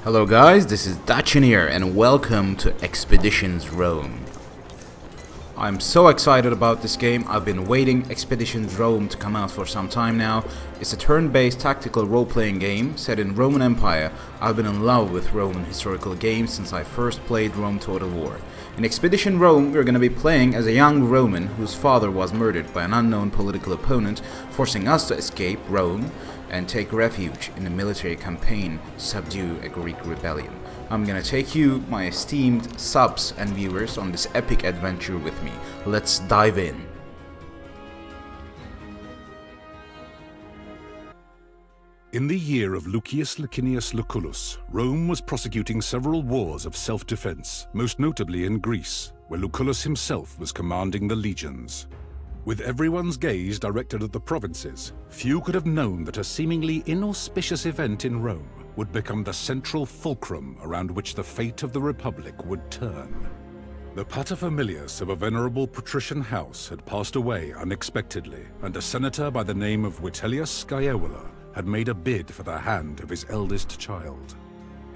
Hello guys, this is Dachin here and welcome to Expeditions Rome. I'm so excited about this game. I've been waiting Expeditions Rome to come out for some time now. It's a turn-based tactical role-playing game set in Roman Empire. I've been in love with Roman historical games since I first played Rome Total War. In Expedition Rome, we're going to be playing as a young Roman whose father was murdered by an unknown political opponent, forcing us to escape Rome and take refuge in a military campaign to subdue a Greek rebellion. I'm gonna take you, my esteemed subs and viewers, on this epic adventure with me. Let's dive in. In the year of Lucius Licinius Lucullus, Rome was prosecuting several wars of self-defense, most notably in Greece, where Lucullus himself was commanding the legions. With everyone's gaze directed at the provinces, few could have known that a seemingly inauspicious event in Rome would become the central fulcrum around which the fate of the Republic would turn. The paterfamilias of a venerable patrician house had passed away unexpectedly, and a senator by the name of Vitellius Scaevola had made a bid for the hand of his eldest child.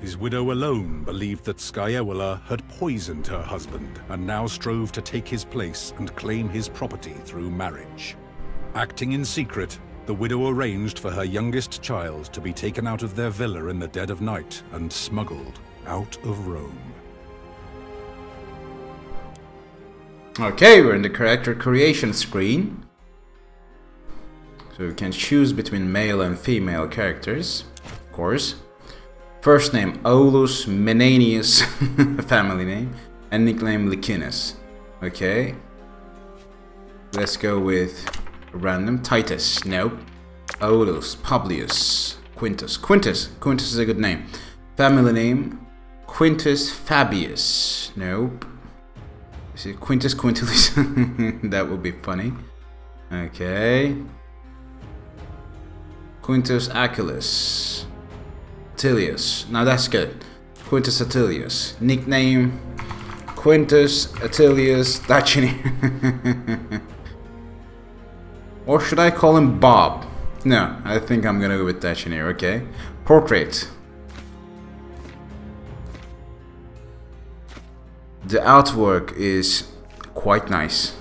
His widow alone believed that Scaevola had poisoned her husband and now strove to take his place and claim his property through marriage. Acting in secret, the widow arranged for her youngest child to be taken out of their villa in the dead of night and smuggled out of Rome. Okay, we're in the character creation screen. So we can choose between male and female characters, of course. First name Aulus Menenius, family name, and nickname Licinus. Okay. Let's go with random. Titus, nope. Aulus, Publius, Quintus. Quintus is a good name. Family name Quintus Fabius, nope. Is it Quintus Quintilis? That would be funny. Okay. Quintus Achilles. Attilius. Now that's good. Quintus Attilius. Nickname Quintus Attilius Dacini. Or should I call him Bob? No, I think I'm gonna go with Dacini, okay? Portrait. The artwork is quite nice.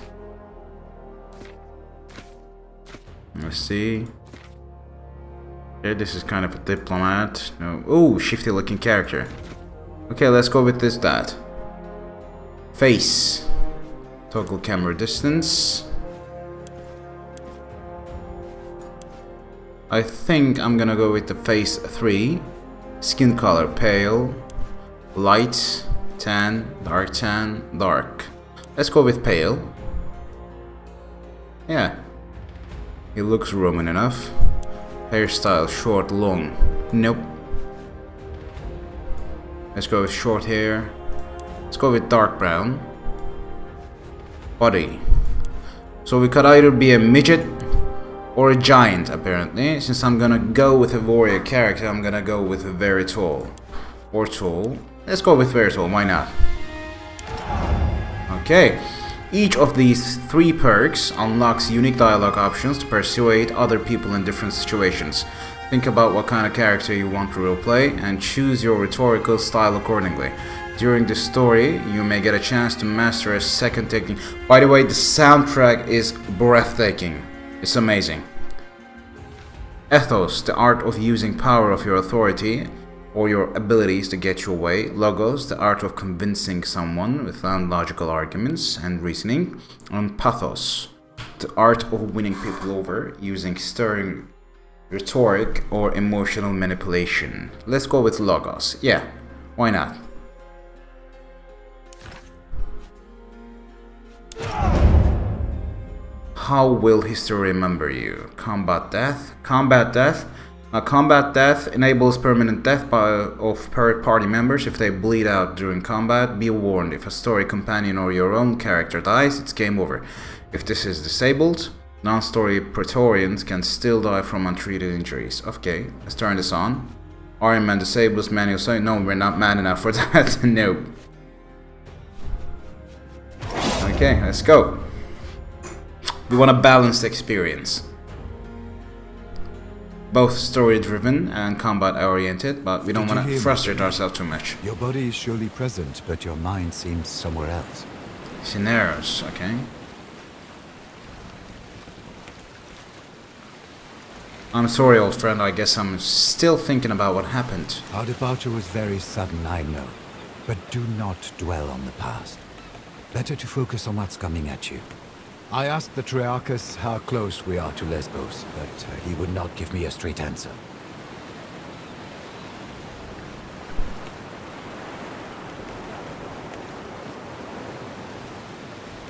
Let's see. Okay, this is kind of a diplomat. No. Oh, shifty looking character. Okay, let's go with that. Face. Toggle camera distance. I think I'm gonna go with the face 3. Skin color pale. Light. Tan. Dark. Let's go with pale. Yeah. He looks Roman enough. Hairstyle short, long. Nope. Let's go with short hair. Let's go with dark brown. Body. So we could either be a midget or a giant, apparently. Since I'm gonna go with a warrior character, I'm gonna go with a very tall. Or tall. Let's go with very tall, why not? Okay. Each of these 3 perks unlocks unique dialogue options to persuade other people in different situations. Think about what kind of character you want to roleplay and choose your rhetorical style accordingly. During this story, you may get a chance to master a second technique. By the way, the soundtrack is breathtaking. It's amazing. Ethos, the art of using power of your authority or your abilities to get your way. Logos, the art of convincing someone with sound logical arguments and reasoning. And pathos, the art of winning people over using stirring rhetoric or emotional manipulation. Let's go with logos. Yeah, why not? How will history remember you? Combat death. Combat death enables permanent death of party members if they bleed out during combat. Be warned, if a story companion or your own character dies, it's game over. If this is disabled, non-story Praetorians can still die from untreated injuries. Okay, let's turn this on. Iron Man disables manual save. No, we're not man enough for that. No. Okay, let's go. We want a balanced experience. both story-driven and combat-oriented, but we don't want to frustrate ourselves too much. Your body is surely present, but your mind seems somewhere else. Scenarios, okay. I'm sorry, old friend, I guess I'm still thinking about what happened. Our departure was very sudden, I know. But do not dwell on the past. Better to focus on what's coming at you. I asked the Triarchus how close we are to Lesbos, but he would not give me a straight answer.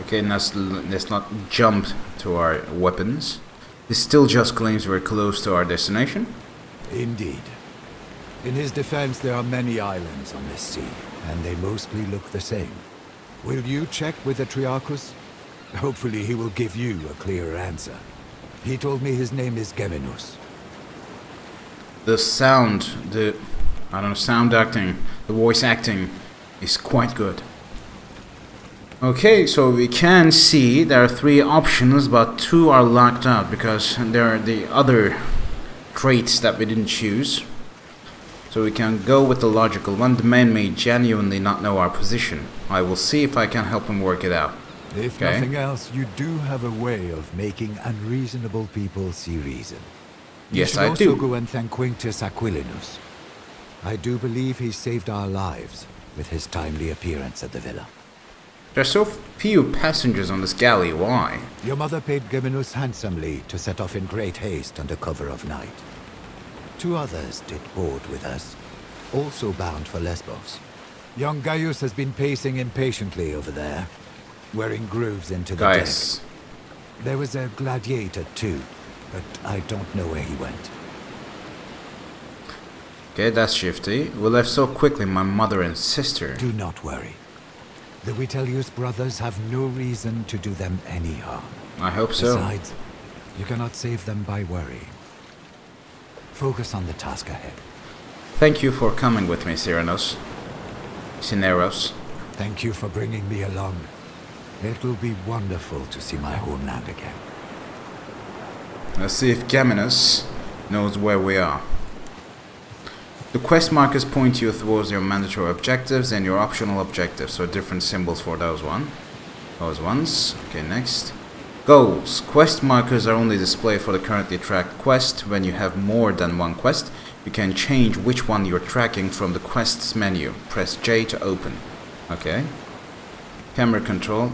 Okay, let's not jump to our weapons. This still just claims we're close to our destination. Indeed. In his defense, there are many islands on this sea, and they mostly look the same. Will you check with the Triarchus? Hopefully he will give you a clearer answer. He told me his name is Geminus. The sound, sound acting, the voice acting is quite good. Okay, so we can see there are 3 options, but 2 are locked out because there are the other traits that we didn't choose. So we can go with the logical one. The man may genuinely not know our position. I will see if I can help him work it out. If nothing else, you do have a way of making unreasonable people see reason. Yes, I do. I You should also go and thank Quintus Aquilinus. I do believe he saved our lives with his timely appearance at the villa. There's so few passengers on this galley, why? Your mother paid Geminus handsomely to set off in great haste under cover of night. 2 others did board with us, also bound for Lesbos. Young Gaius has been pacing impatiently over there, wearing grooves into the deck. There was a gladiator too, but I don't know where he went. Okay, that's shifty. We left so quickly, my mother and sister. Do not worry. The Vitellius brothers have no reason to do them any harm. I hope so. Besides, you cannot save them by worry. Focus on the task ahead. Thank you for coming with me, Cineros. Thank you for bringing me along. It will be wonderful to see my homeland again. Let's see if Geminus knows where we are. The quest markers point you towards your mandatory objectives and your optional objectives, so different symbols for those ones. Okay, next. Goals. Quest markers are only displayed for the currently tracked quest. When you have more than one quest, you can change which one you're tracking from the quests menu. Press J to open. Okay. Camera control.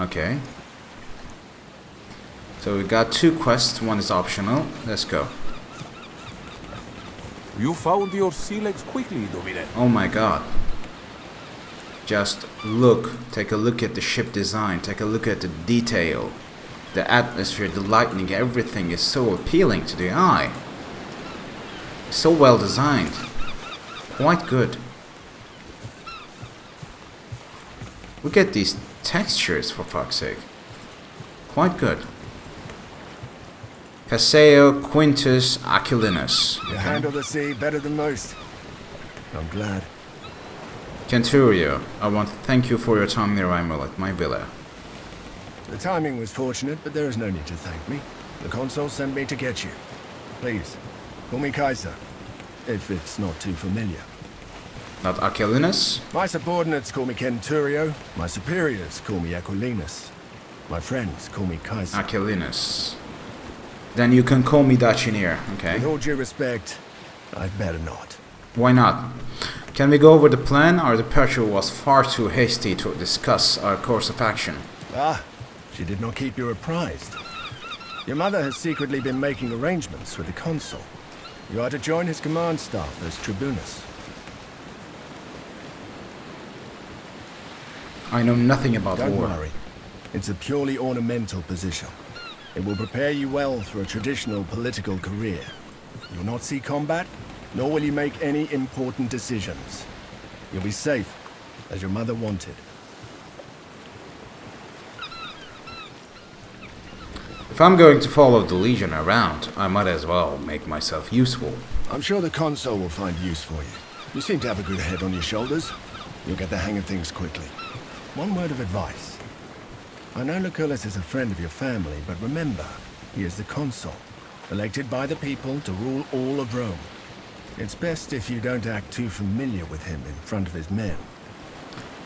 Okay. So we got 2 quests, 1 is optional. Let's go. You found your sea legs quickly, Domine. Oh my god. Just look, take a look at the ship design, take a look at the detail. The atmosphere, the lightning, everything is so appealing to the eye. So well designed. Quite good. Look at these textures, for fuck's sake. Quite good. Caseo Quintus Aquilinus. You handle the sea better than most. I'm glad. Centurio, I want to thank you for your timely arrival at my villa. The timing was fortunate, but there is no need to thank me. The consul sent me to get you. Please, call me Kaiser, if it's not too familiar. Not Aquilinus? My subordinates call me Centurio, my superiors call me Aquilinus. My friends call me Kaiser. Aquilinus. Then you can call me Dachinier, okay? With all due respect, I'd better not. Why not? Can we go over the plan? Our departure was far too hasty to discuss our course of action. Ah, she did not keep you apprised. Your mother has secretly been making arrangements with the consul. You are to join his command staff as tribunus. I know nothing about Don't war. worry. It's a purely ornamental position. It will prepare you well for a traditional political career. You will not see combat, nor will you make any important decisions. You'll be safe, as your mother wanted. If I'm going to follow the Legion around, I might as well make myself useful. I'm sure the consul will find use for you. You seem to have a good head on your shoulders. You'll get the hang of things quickly. One word of advice. I know Lucullus is a friend of your family, but remember, he is the consul. elected by the people to rule all of Rome. It's best if you don't act too familiar with him in front of his men.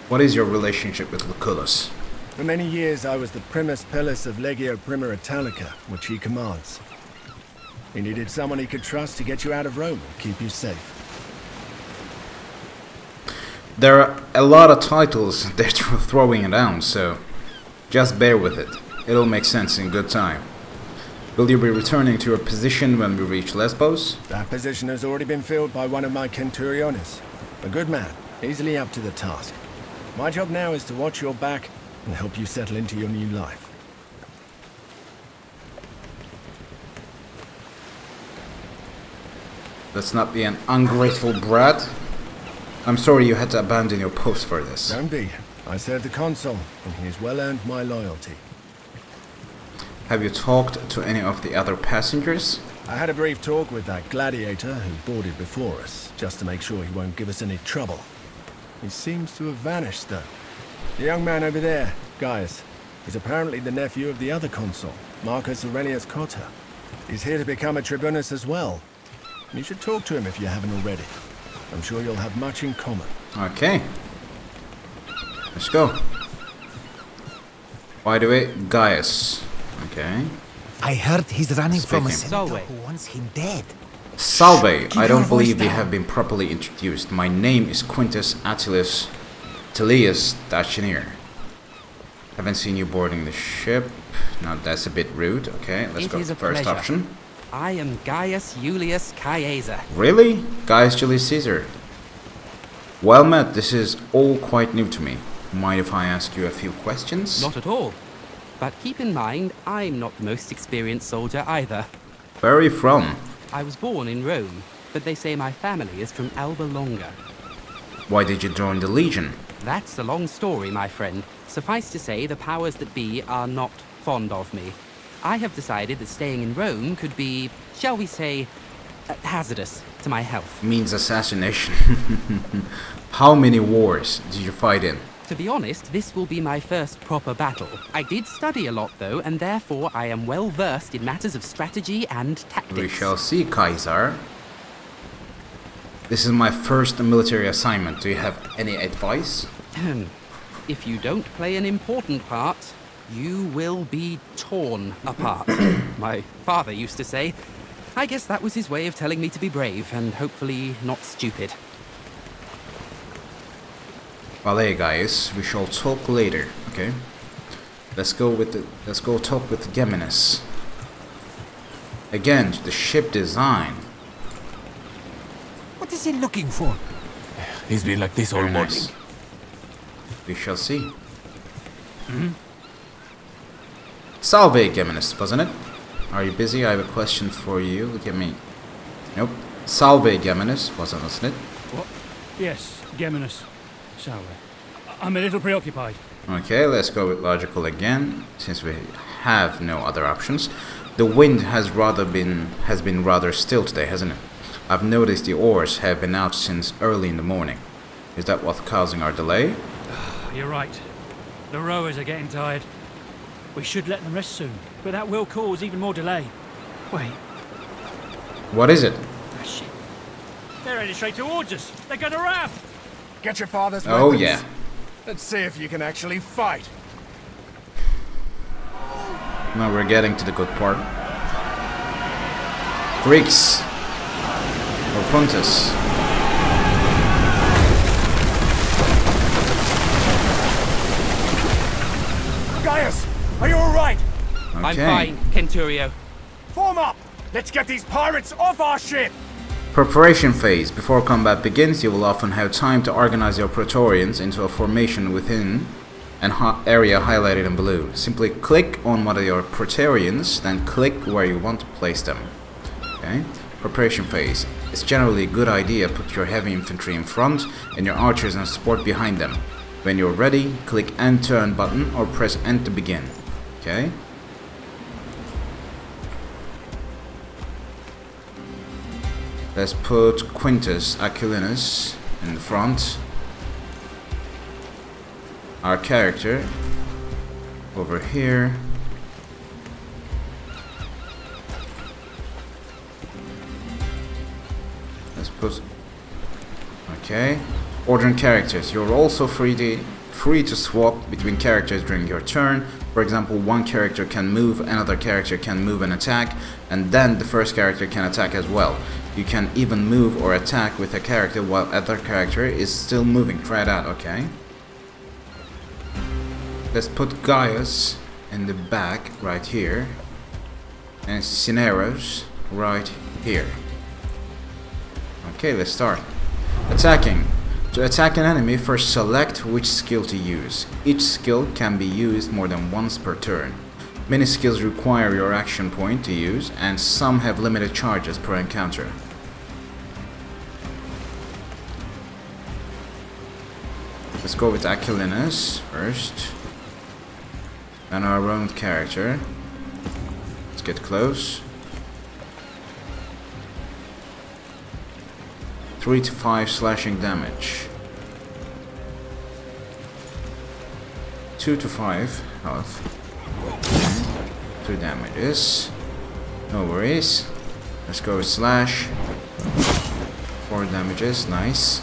What is your relationship with Lucullus? For many years I was the primus pillus of Legio Prima Italica, which he commands. He needed someone he could trust to get you out of Rome and keep you safe. There are a lot of titles they're throwing down, so just bear with it. It'll make sense in good time. Will you be returning to your position when we reach Lesbos? That position has already been filled by one of my centuriones. A good man, easily up to the task. My job now is to watch your back and help you settle into your new life. Let's not be an ungrateful brat. I'm sorry you had to abandon your post for this. Don't be. I served the consul, and he has well earned my loyalty. Have you talked to any of the other passengers? I had a brief talk with that gladiator who boarded before us, just to make sure he won't give us any trouble. He seems to have vanished, though. The young man over there, Gaius, is apparently the nephew of the other consul, Marcus Aurelius Cotta. He's here to become a tribunus as well. You should talk to him if you haven't already. I'm sure you'll have much in common. Okay. Let's go. By the way, Gaius. Okay. I heard he's running from a Speaking. senator who wants him dead. Salve, I your don't voice believe we down. have been properly introduced. My name is Quintus Attilus Tullius Dachinier. Haven't seen you boarding the ship. Now that's a bit rude. Okay, let's go It is to a the first pleasure. option. I am Gaius Julius Caesar. Really? Gaius Julius Caesar. Well met, this is all quite new to me. Mind if I ask you a few questions? Not at all. But keep in mind, I'm not the most experienced soldier either. Where are you from? I was born in Rome, but they say my family is from Alba Longa. Why did you join the Legion? That's a long story, my friend. Suffice to say, the powers that be are not fond of me. I have decided that staying in Rome could be, shall we say, hazardous to my health. Means assassination. How many wars did you fight in? To be honest, this will be my first proper battle. I did study a lot, though, and therefore I am well versed in matters of strategy and tactics. We shall see, Caesar. This is my first military assignment. Do you have any advice? If you don't play an important part, you will be torn apart. My father used to say. I guess that was his way of telling me to be brave and hopefully not stupid. Vale, guys, we shall talk later. Okay, let's go talk with Geminus. Again, the ship design. What is he looking for? He's been like this all Very morning. nice. We shall see. Salve, Geminus, wasn't it? Are you busy? I have a question for you. Look at me. Nope. Salve, Geminus, wasn't it? What? Yes, Geminus. Salve. I'm a little preoccupied. Okay, let's go with logical again, since we have no other options. The wind has been rather still today, hasn't it? I've noticed the oars have been out since early in the morning. Is that what's causing our delay? You're right. The rowers are getting tired. We should let them rest soon, but that will cause even more delay. Wait. What is it? Ah, shit. They're headed straight towards us. They're gonna ram. Get your father's Oh weapons. yeah. Let's see if you can actually fight. Now we're getting to the good part. Greeks. Or Pontus. Gaius, are you alright? Okay. I'm fine, Centurio. Form up! Let's get these pirates off our ship! Preparation phase. Before combat begins, you will often have time to organize your Praetorians into a formation within an area highlighted in blue. Simply click on one of your Praetorians, then click where you want to place them. Okay. Preparation phase. It's generally a good idea to put your heavy infantry in front and your archers and support behind them. When you're ready, click End Turn button or press End to begin. Okay. Let's put Quintus Aquilinus in the front. Our character over here. put... Okay. Ordering characters. You're also free to swap between characters during your turn. For example, one character can move, another character can move and attack, and then the first character can attack as well. You can even move or attack with a character while other character is still moving. Try it out, okay? Let's put Gaius in the back right here, and Cineros right here. Okay, let's start. Attacking. To attack an enemy, first select which skill to use. Each skill can be used more than once per turn. Many skills require your action point to use, and some have limited charges per encounter. Let's go with Aquilinus first. And our own character. Let's get close. 3 to 5 slashing damage. 2 to 5 health. 2 damages. No worries. Let's go with slash. 4 damages. Nice.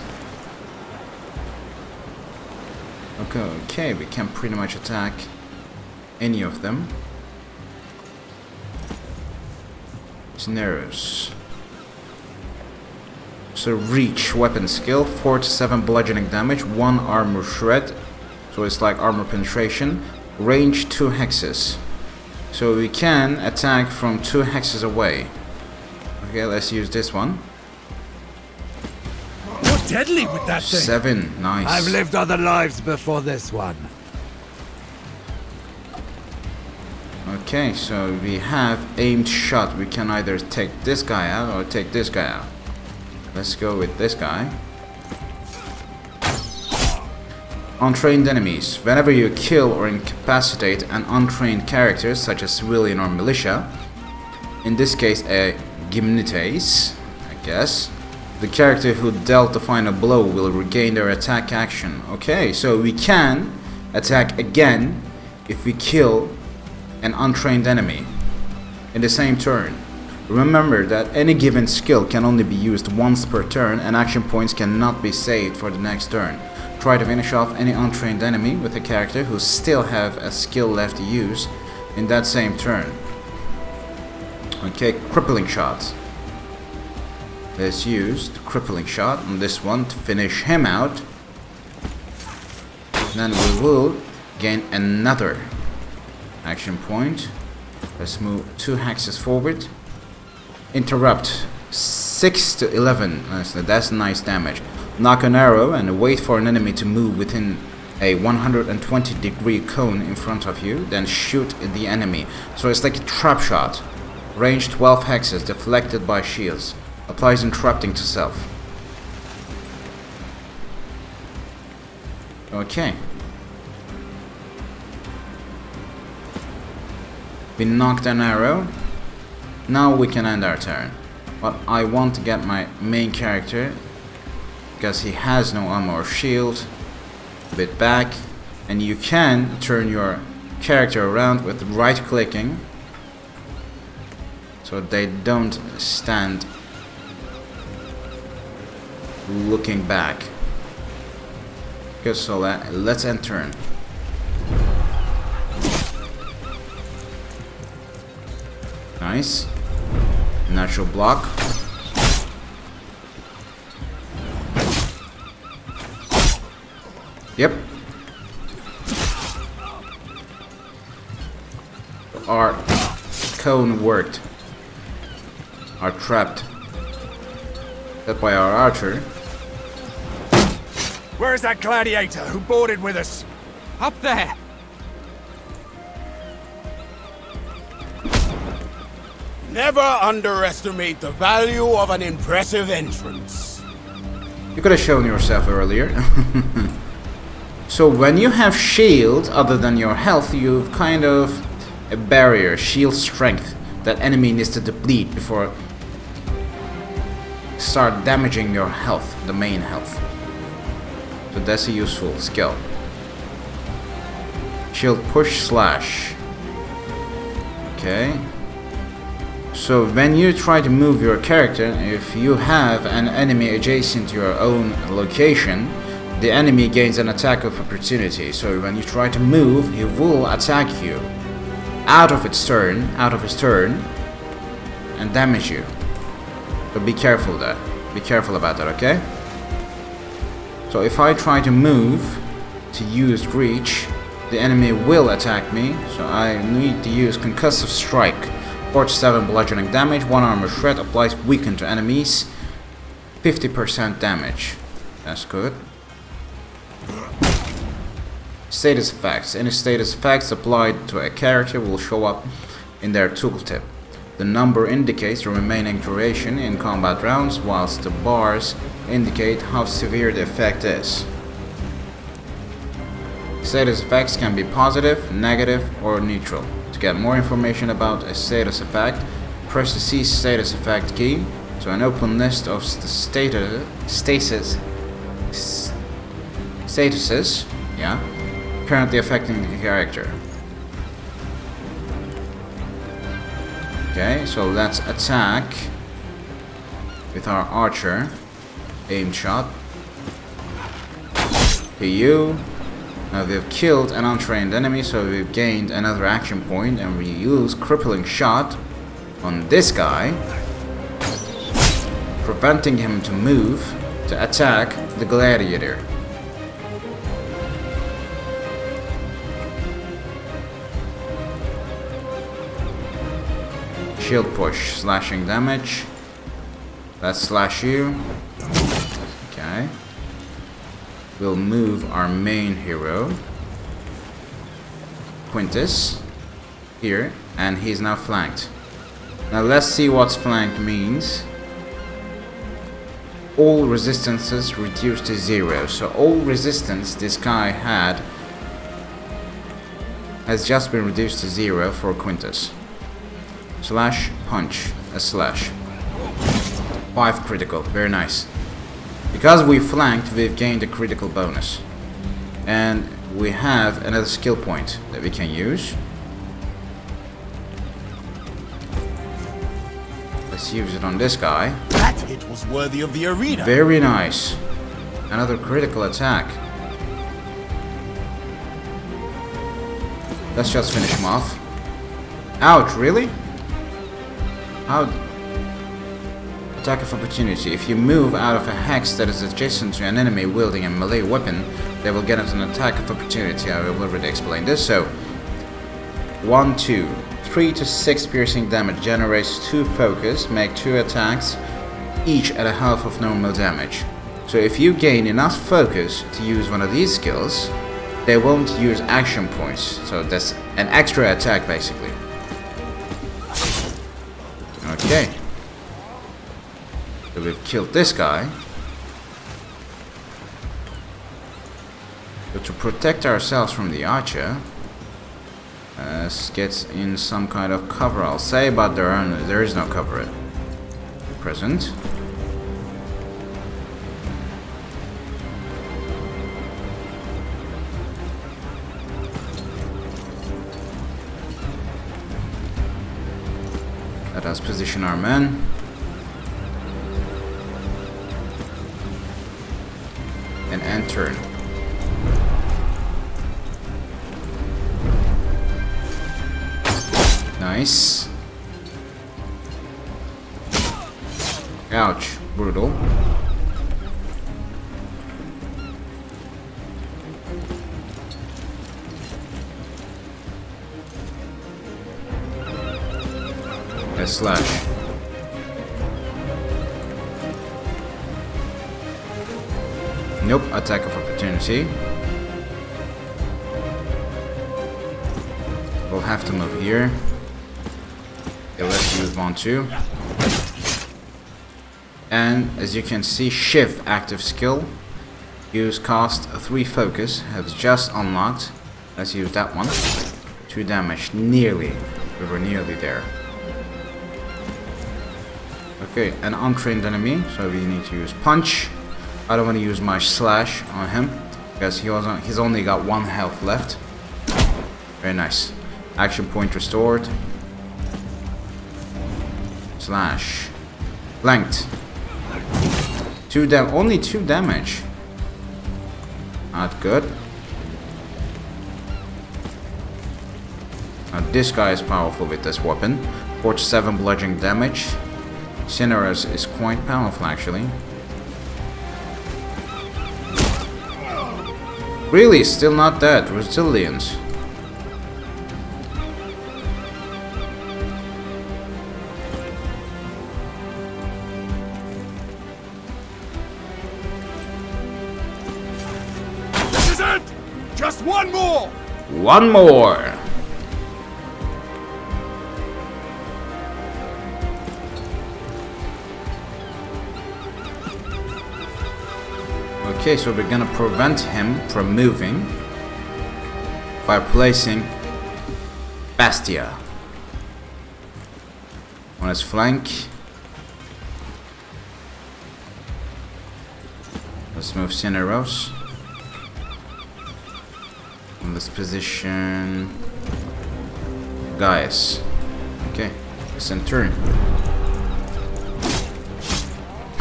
Okay, we can pretty much attack any of them. Cineros. So reach weapon skill, 4 to 7 bludgeoning damage, 1 armor shred, so it's like armor penetration, range 2 hexes. So we can attack from 2 hexes away. Okay, let's use this one. You're deadly with that thing. 7, nice. I've lived other lives before this one. Okay, so we have aimed shot. We can either take this guy out or take this guy out. Let's go with this guy. Untrained enemies. Whenever you kill or incapacitate an untrained character, such as civilian or militia, in this case a gymnites, I guess, the character who dealt the final blow will regain their attack action. Okay, so we can attack again if we kill an untrained enemy in the same turn. Remember that any given skill can only be used once per turn, and action points cannot be saved for the next turn. Try to finish off any untrained enemy with a character who still have a skill left to use in that same turn. Okay, crippling shot. Let's use the crippling shot on this one to finish him out. Then we will gain another action point. Let's move 2 hexes forward. Interrupt. 6 to 11. That's nice damage. Knock an arrow and wait for an enemy to move within a 120-degree cone in front of you, then shoot the enemy. So it's like a trap shot. Range 12 hexes, deflected by shields. Applies interrupting to self. Okay. We knocked an arrow. Now we can end our turn. But I want to get my main character, because he has no armor or shield, a bit back. And you can turn your character around with right clicking, so they don't stand looking back. Good, so let's end turn. Nice. Natural block. Yep. Our cone worked. Are trapped. Set by our archer. Where's that gladiator who boarded with us? Up there! Never underestimate the value of an impressive entrance. You could have shown yourself earlier. So when you have shield other than your health, you've kind of a barrier, shield strength, that enemy needs to deplete before start damaging your health, the main health. So that's a useful skill. Shield push slash. Okay. So when you try to move your character, if you have an enemy adjacent to your own location, the enemy gains an attack of opportunity. So when you try to move, he will attack you out of his turn, and damage you. But be careful that. Be careful about that, okay? So if I try to move to use reach, the enemy will attack me. So I need to use concussive strike. 47 bludgeoning damage, 1 armor shred, applies weaken to enemies, 50% damage. That's good. Status effects. Any status effects applied to a character will show up in their tooltip. The number indicates the remaining duration in combat rounds, whilst the bars indicate how severe the effect is. Status effects can be positive, negative, or neutral. To get more information about a status effect, press the C status effect key to an open list of the statuses, currently affecting the character. Okay, so let's attack with our archer. Aim shot. To you. Now we've killed an untrained enemy, so we've gained another action point, and we use crippling shot on this guy, preventing him to move to attack the gladiator. Shield push, slashing damage. Let's slash you. Okay. We'll move our main hero, Quintus, here, and he's now flanked. Now let's see what flanked means. All resistances reduced to 0. So all resistance this guy had has just been reduced to 0 for Quintus. Slash, punch, a slash. 5 critical, very nice. Because we flanked, we've gained a critical bonus. And we have another skill point that we can use. Let's use it on this guy. That hit was worthy of the arena. Very nice. Another critical attack. Let's just finish him off. Ouch, really? How? Attack of opportunity. If you move out of a hex that is adjacent to an enemy wielding a melee weapon, they will get an attack of opportunity. I will already explain this. So, 1, 2, 3 to 6 piercing damage generates 2 focus, make 2 attacks, each at a half of normal damage. So if you gain enough focus to use one of these skills, they won't use action points. So that's an extra attack basically. Okay. So we've killed this guy. But to protect ourselves from the archer, let's get in some kind of cover, I'll say, but there is no cover at present. Let us position our men. And end turn. Nice. Ouch, brutal. A slash. Nope, attack of opportunity. We'll have to move here. Okay, let's move on to. And as you can see, Shiv active skill. Use cost 3 focus has just unlocked. Let's use that one. 2 damage, nearly. We were nearly there. Okay, an untrained enemy, so we need to use punch. I don't want to use my slash on him because he's only got 1 health left. Very nice. Action point restored. Slash. Flanked. Only 2 damage. Not good. Now this guy is powerful with this weapon. 47 bludgeoning damage. Cineros is quite powerful actually. Really, still not dead. Resilience. This is it! Just one more! One more! Okay, so we're gonna prevent him from moving by placing Bastia on his flank. Let's move Cineros in this position. Gaius. Okay, it's in turn.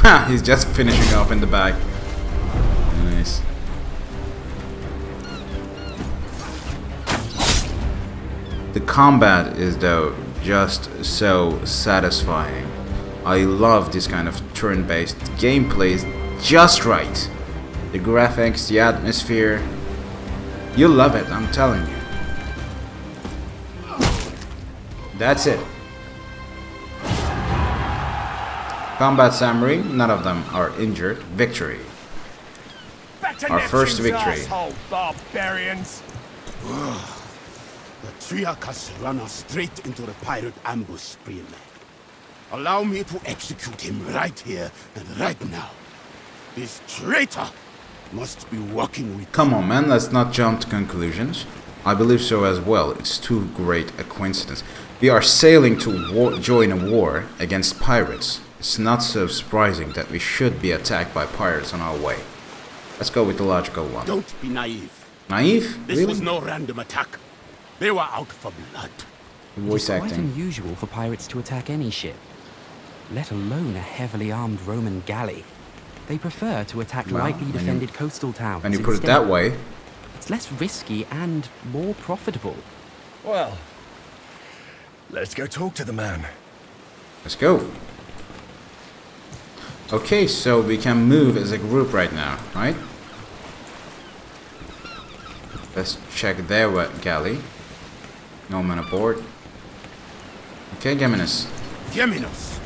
Ha! He's just finishing off in the back. Nice. The combat is though just so satisfying. I love this kind of turn-based gameplay. Is just right. The graphics, the atmosphere. You'll love it, I'm telling you. That's it. Combat summary, none of them are injured. Victory. Our first victory. Asshole, barbarians. The Triarchus ran us straight into the pirate ambush, Spearman. Allow me to execute him right here and right now. This traitor must be working with... Come on, man, let's not jump to conclusions. I believe so as well. It's too great a coincidence. We are sailing to join a war against pirates. It's not so surprising that we should be attacked by pirates on our way. Let's go with the logical one. Don't be naive. Naive? This Really? was no random attack. They were out for blood. Voice It's quite acting. unusual for pirates to attack any ship, let alone a heavily armed Roman galley. They prefer to attack Well, lightly defended coastal towns. When you put it instead. that way, It's less risky and more profitable. Well, let's go talk to the man. let's go. Okay, so we can move as a group right now, right? Let's check their galley. No man aboard. Okay, Geminus. Geminus,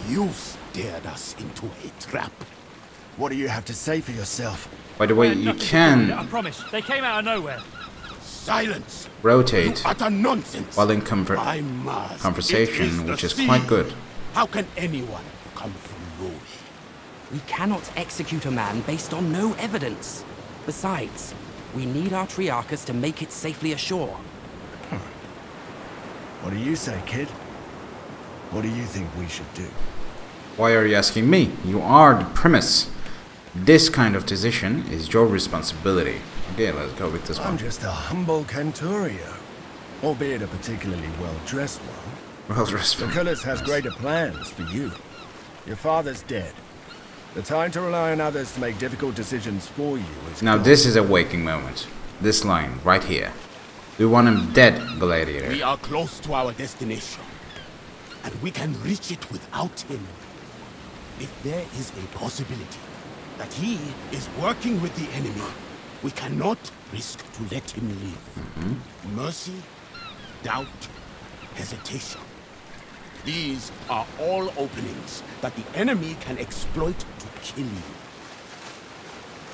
you steered us into a trap. What do you have to say for yourself? By the way, I had you nothing to do with it, I can promise. They came out of nowhere. Silence! rotate You utter nonsense! while in I must. conversation, It is which the is sea. quite good. How can anyone come from nowhere? We cannot execute a man based on no evidence. Besides, we need our Triarchus to make it safely ashore. What do you say, kid? What do you think we should do? Why are you asking me? You are the premise. This kind of decision is your responsibility. Okay, let's go with this I'm one. just a humble Canturio, albeit a particularly well-dressed one. Well dressed. Lucullus has greater plans for you. Your father's dead. The time to rely on others to make difficult decisions for you is Now gone. this is a waking moment. This line right here. We want him dead, Gladiator. We are close to our destination, and we can reach it without him. If there is a possibility that he is working with the enemy, we cannot risk to let him leave. Mercy, doubt, hesitation. These are all openings that the enemy can exploit to kill you.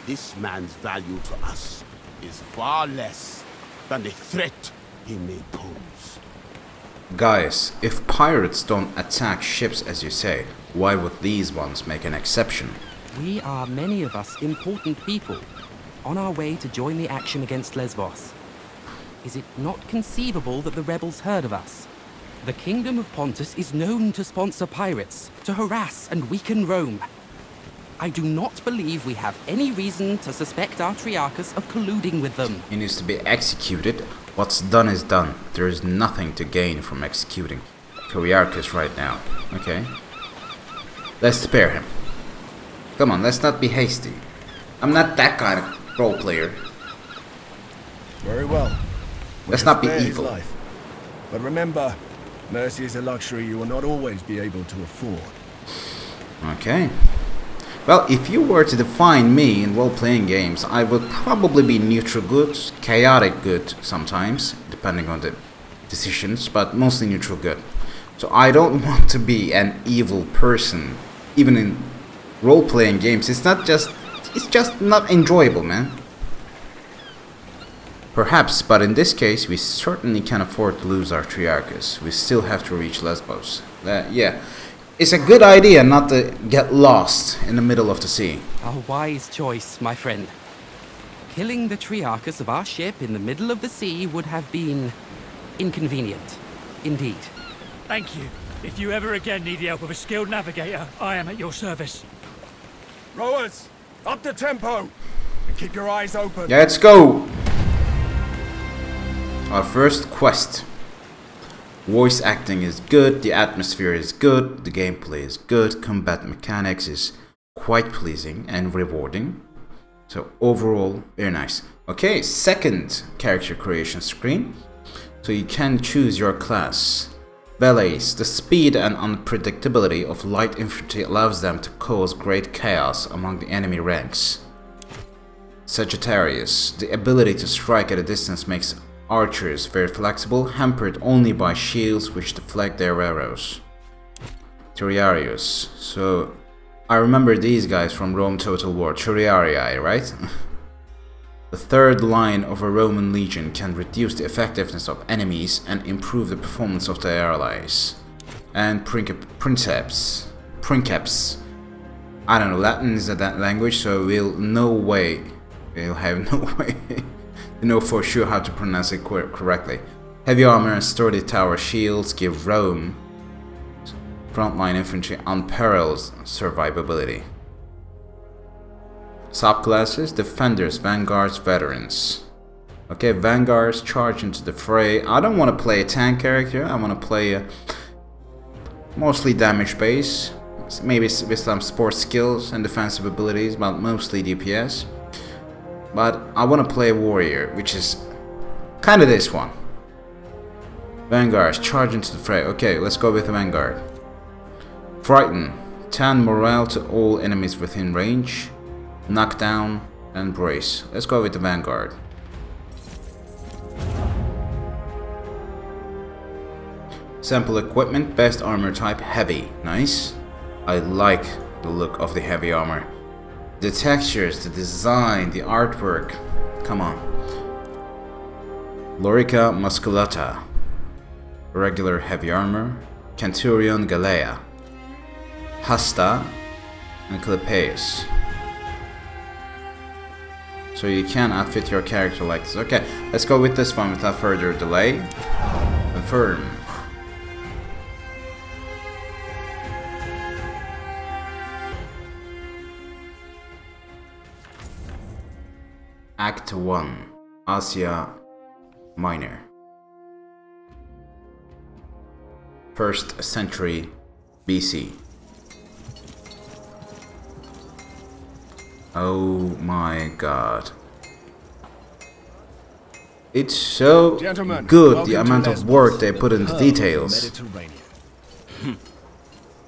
This man's value to us is far less than the threat he may pose. Guys, if pirates don't attack ships as you say, why would these ones make an exception? We are, many of us, important people, on our way to join the action against Lesbos. Is it not conceivable that the rebels heard of us? The Kingdom of Pontus is known to sponsor pirates, to harass and weaken Rome. I do not believe we have any reason to suspect our Triarchus of colluding with them. He needs to be executed. What's done is done. There is nothing to gain from executing. Kyriarchus right now. Okay. Let's spare him. Come on, let's not be hasty. I'm not that kind of role player. Very well. Let's not be Spare his evil. life. But remember, mercy is a luxury you will not always be able to afford. Okay. Well, if you were to define me in role-playing games, I would probably be neutral good, chaotic good sometimes, depending on the decisions, but mostly neutral good. So I don't want to be an evil person, even in role-playing games. It's just not enjoyable, man. Perhaps, but in this case, we certainly can afford to lose our Triarchus. We still have to reach Lesbos. Yeah. It's a good idea not to get lost in the middle of the sea. A wise choice, my friend. Killing the Triarchus of our ship in the middle of the sea would have been inconvenient. Indeed. Thank you. If you ever again need the help of a skilled navigator, I am at your service. Rowers, up the tempo! And keep your eyes open. Yeah, let's go! Our first quest. Voice acting is good, the atmosphere is good, the gameplay is good, combat mechanics is quite pleasing and rewarding. So overall, very nice. Okay, second character creation screen. So you can choose your class. Valets, the speed and unpredictability of light infantry allows them to cause great chaos among the enemy ranks. Sagittarius, the ability to strike at a distance makes archers very flexible, hampered only by shields which deflect their arrows. Triarius. So I remember these guys from Rome Total War. Triarii, right? The third line of a Roman legion can reduce the effectiveness of enemies and improve the performance of their allies. And princeps. I don't know, Latin is that language, so we'll have no way to know for sure how to pronounce it correctly. Heavy armor and sturdy tower shields give Rome frontline infantry unparalleled survivability. Subclasses, defenders, vanguards, veterans. Okay, vanguards charge into the fray. I don't want to play a tank character. I want to play a mostly damage base, maybe with some sports skills and defensive abilities, but mostly DPS. But I want to play a warrior, which is kind of this one. Vanguards, charge into the fray. Okay, let's go with the vanguard. Frighten, 10 morale to all enemies within range. Knock down and brace. Let's go with the vanguard. Sample equipment, best armor type, heavy. Nice. I like the look of the heavy armor. The textures, the design, the artwork. Come on. Lorica musculata. Regular heavy armor. Centurion Galea. Hasta and Clypeus. So you can outfit your character like this. Okay, let's go with this one without further delay. Affirm. Act 1, Asia Minor. 1st century BC. Oh my god. It's so Gentlemen, good, the welcome amount to of Lesbos, work they the put in the pearl of details. Mediterranean.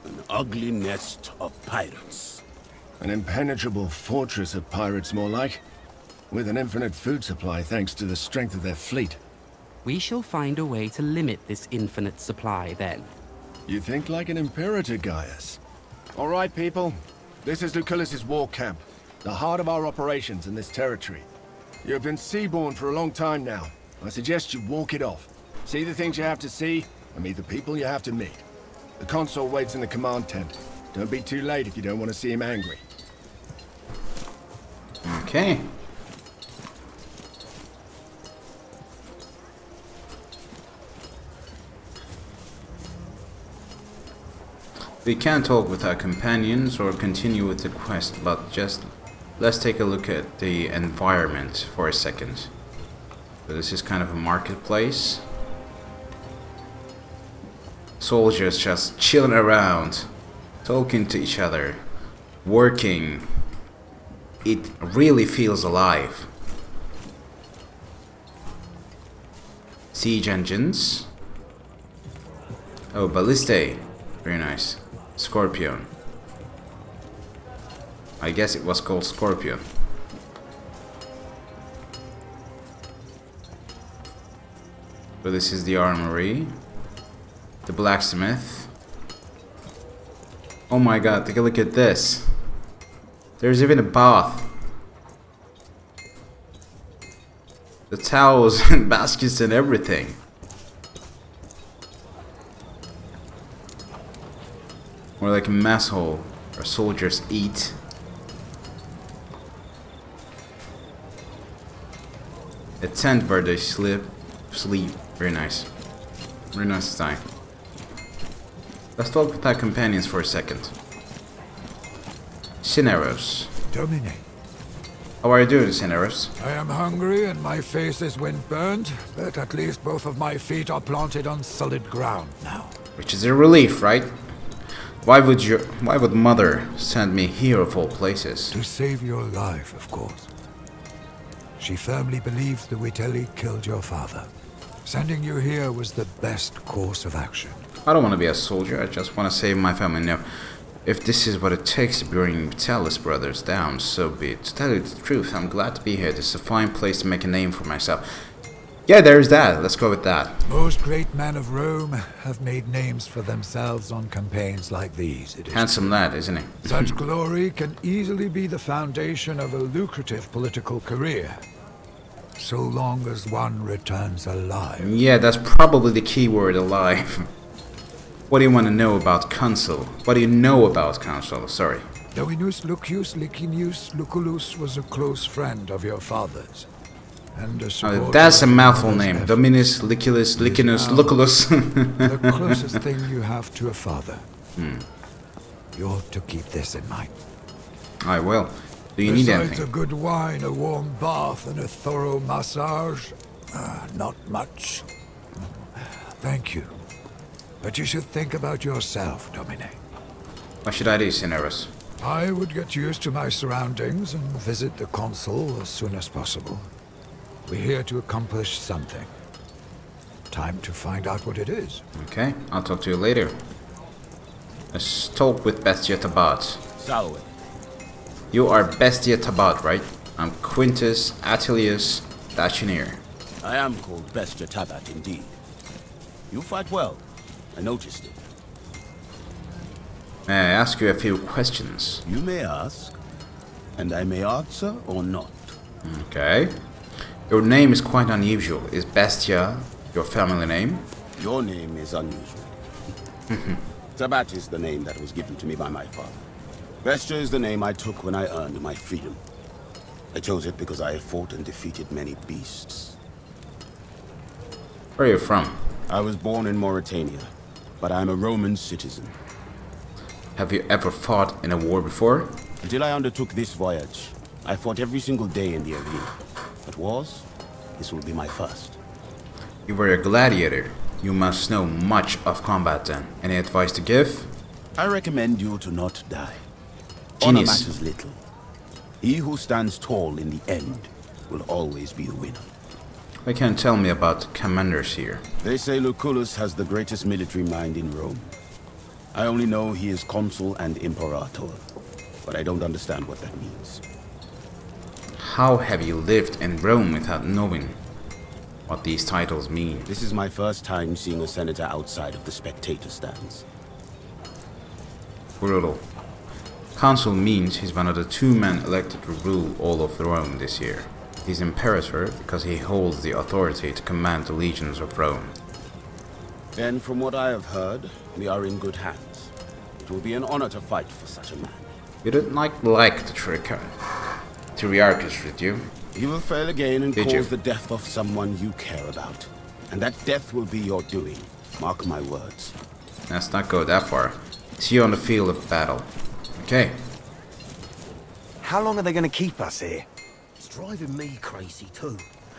An ugly nest of pirates. An impenetrable fortress of pirates, more like. With an infinite food supply thanks to the strength of their fleet. We shall find a way to limit this infinite supply then. You think like an imperator, Gaius. All right, people. This is Lucullus's war camp, the heart of our operations in this territory. You have been seaborne for a long time now. I suggest you walk it off. See the things you have to see, and meet the people you have to meet. The consul waits in the command tent. Don't be too late if you don't want to see him angry. Okay. We can talk with our companions or continue with the quest, but just let's take a look at the environment for a second. So this is kind of a marketplace. Soldiers just chilling around, talking to each other, working. It really feels alive. Siege engines. Oh, ballistae. Very nice. Scorpion. I guess it was called Scorpion. So this is the armory. The blacksmith. Oh my god, take a look at this. There's even a bath. The towels and baskets and everything. More like a mess hall where soldiers eat. A tent where they sleep. Very nice. Very nice design. Let's talk with our companions for a second. Cineros. Domine. How are you doing, Cineros? I am hungry and my face is wind-burned, but at least both of my feet are planted on solid ground now. Which is a relief, right? Why would Mother send me here of all places? To save your life, of course. She firmly believes the Witelli killed your father. Sending you here was the best course of action. I don't want to be a soldier, I just want to save my family. Now, if this is what it takes to bring Vitalis brothers down, so be it. To tell you the truth, I'm glad to be here. This is a fine place to make a name for myself. Yeah, there's that. Let's go with that. Most great men of Rome have made names for themselves on campaigns like these. Handsome lad, isn't he? Such glory can easily be the foundation of a lucrative political career, so long as one returns alive. Yeah, that's probably the key word, alive. What do you want to know about Consul? What do you know about Consul? Sorry. Dominus Lucius Licinius Lucullus was a close friend of your father's. And that's a mouthful name. Dominus Liculus Licinus Lucullus. The closest thing you have to a father. You ought to keep this in mind. I will. Do you need anything? Besides a good wine, a warm bath, and a thorough massage, not much. Thank you. But you should think about yourself, Domine. What should I do, Cineros? I would get used to my surroundings and visit the consul as soon as possible. We're here to accomplish something. Time to find out what it is. Okay, I'll talk to you later. Let's talk with Bestia Tabat. Salve. You are Bestia Tabat, right? I'm Quintus Atilius Dachinier. I am called Bestia Tabat indeed. You fight well. I noticed it. May I ask you a few questions? You may ask, and I may answer or not. Okay. Your name is quite unusual. Is Bestia your family name? Your name is unusual. Tabat is the name that was given to me by my father. Bestia is the name I took when I earned my freedom. I chose it because I have fought and defeated many beasts. Where are you from? I was born in Mauritania, but I am a Roman citizen. Have you ever fought in a war before? Until I undertook this voyage, I fought every single day in the arena. But wars, this will be my first. You were a gladiator. You must know much of combat then. Any advice to give? I recommend you to not die. Genius. Honor matters little. He who stands tall in the end will always be the winner. What can you tell me about commanders here? They say Lucullus has the greatest military mind in Rome. I only know he is consul and imperator, but I don't understand what that means. How have you lived in Rome without knowing what these titles mean? This is my first time seeing a senator outside of the spectator stands. Brutal. Consul means he's one of the 2 men elected to rule all of Rome this year. He's imperator because he holds the authority to command the legions of Rome. Then, from what I have heard, we are in good hands. It will be an honor to fight for such a man. You didn't like the Tyriarchus, did you? He will fail again and cause the death of someone you care about. And that death will be your doing. Mark my words. Let's not go that far. See you on the field of battle. Okay. How long are they going to keep us here? It's driving me crazy too.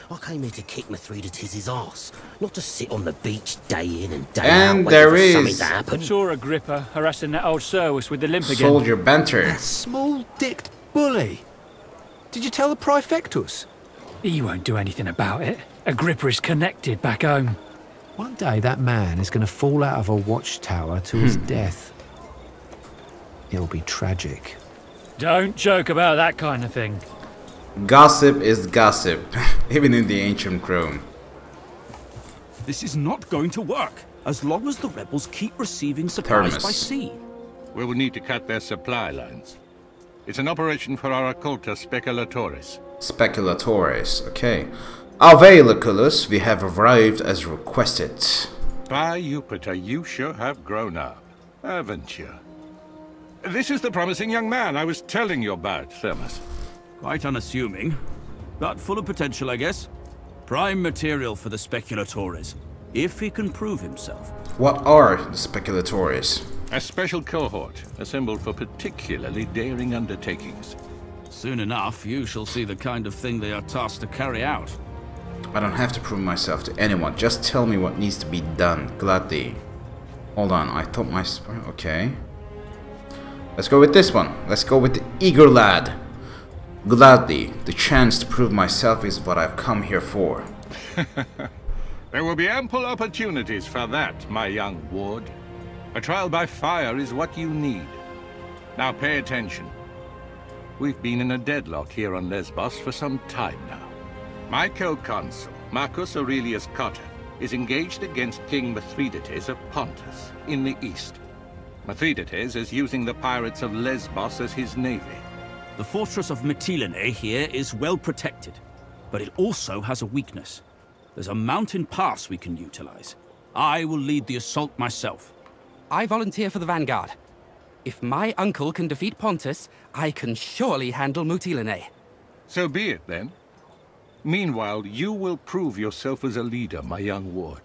I came here to kick Mithridates' ass, not to sit on the beach day in and day out And waiting there for something is to happen. Saw Agrippa harassing that old Servus with the limp again. soldier banter. That small-dicked bully. Did you tell the Praefectus? He won't do anything about it. Agrippa is connected back home. One day that man is going to fall out of a watchtower to his death. It'll be tragic. Don't joke about that kind of thing. Gossip is gossip, even in the ancient Rome. This is not going to work, as long as the rebels keep receiving supplies by sea. We will need to cut their supply lines. It's an operation for our occulta speculatores. Speculatores, okay. Ave Lucullus, we have arrived as requested. By Jupiter, you sure have grown up, haven't you? This is the promising young man I was telling you about, Thermus. Quite unassuming, but full of potential, I guess. Prime material for the speculatores, if he can prove himself. What are the speculatores? A special cohort, assembled for particularly daring undertakings. Soon enough, you shall see the kind of thing they are tasked to carry out. I don't have to prove myself to anyone, just tell me what needs to be done, gladly. Hold on, I thought my... okay. Let's go with this one. Let's go with the eager lad. Gladly, the chance to prove myself is what I've come here for. There will be ample opportunities for that, my young ward. A trial by fire is what you need. Now pay attention. We've been in a deadlock here on Lesbos for some time now. My co-consul, Marcus Aurelius Cotta, is engaged against King Mithridates of Pontus in the east. Mithridates is using the pirates of Lesbos as his navy. The fortress of Mytilene here is well protected, but it also has a weakness. There's a mountain pass we can utilize. I will lead the assault myself. I volunteer for the vanguard. If my uncle can defeat Pontus, I can surely handle Mytilene. So be it, then. Meanwhile, you will prove yourself as a leader, my young ward.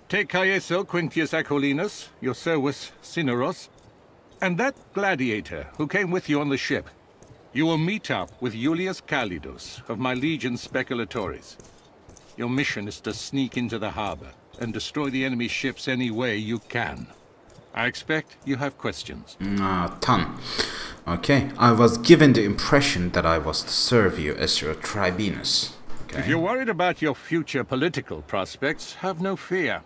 Take Caeso Quintius Acollinus, your Servus Cineros, and that gladiator who came with you on the ship. You will meet up with Iulius Calidus of my legion Speculatores. Your mission is to sneak into the harbor and destroy the enemy ships any way you can. I expect you have questions. A ton. Okay, I was given the impression that I was to serve you as your tribunus. Okay. If you're worried about your future political prospects, have no fear.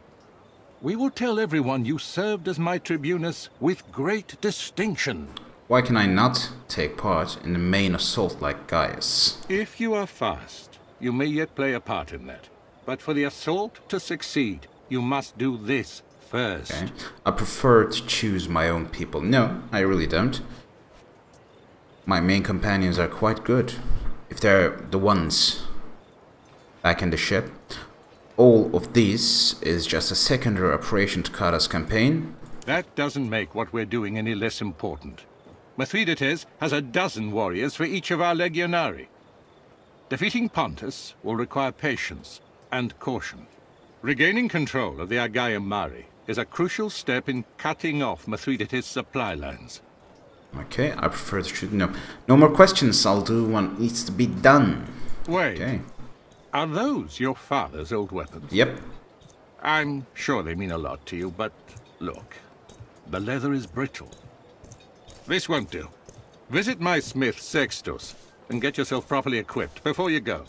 We will tell everyone you served as my tribunus with great distinction. Why can I not take part in the main assault like Gaius? If you are fast, you may yet play a part in that. But for the assault to succeed, you must do this first. Okay. I prefer to choose my own people. No, I really don't. My main companions are quite good. If they're the ones back in the ship. All of this is just a secondary operation to Cotta's campaign. That doesn't make what we're doing any less important. Mithridates has a dozen warriors for each of our legionari. Defeating Pontus will require patience and caution. Regaining control of the Aegaean Mare is a crucial step in cutting off Mithridates' supply lines. Okay, I prefer to shoot. No more questions. I'll do what needs to be done. Wait. Okay. Are those your father's old weapons? Yep. I'm sure they mean a lot to you, but look, the leather is brittle. This won't do. Visit my smith, Sextus, and get yourself properly equipped before you go.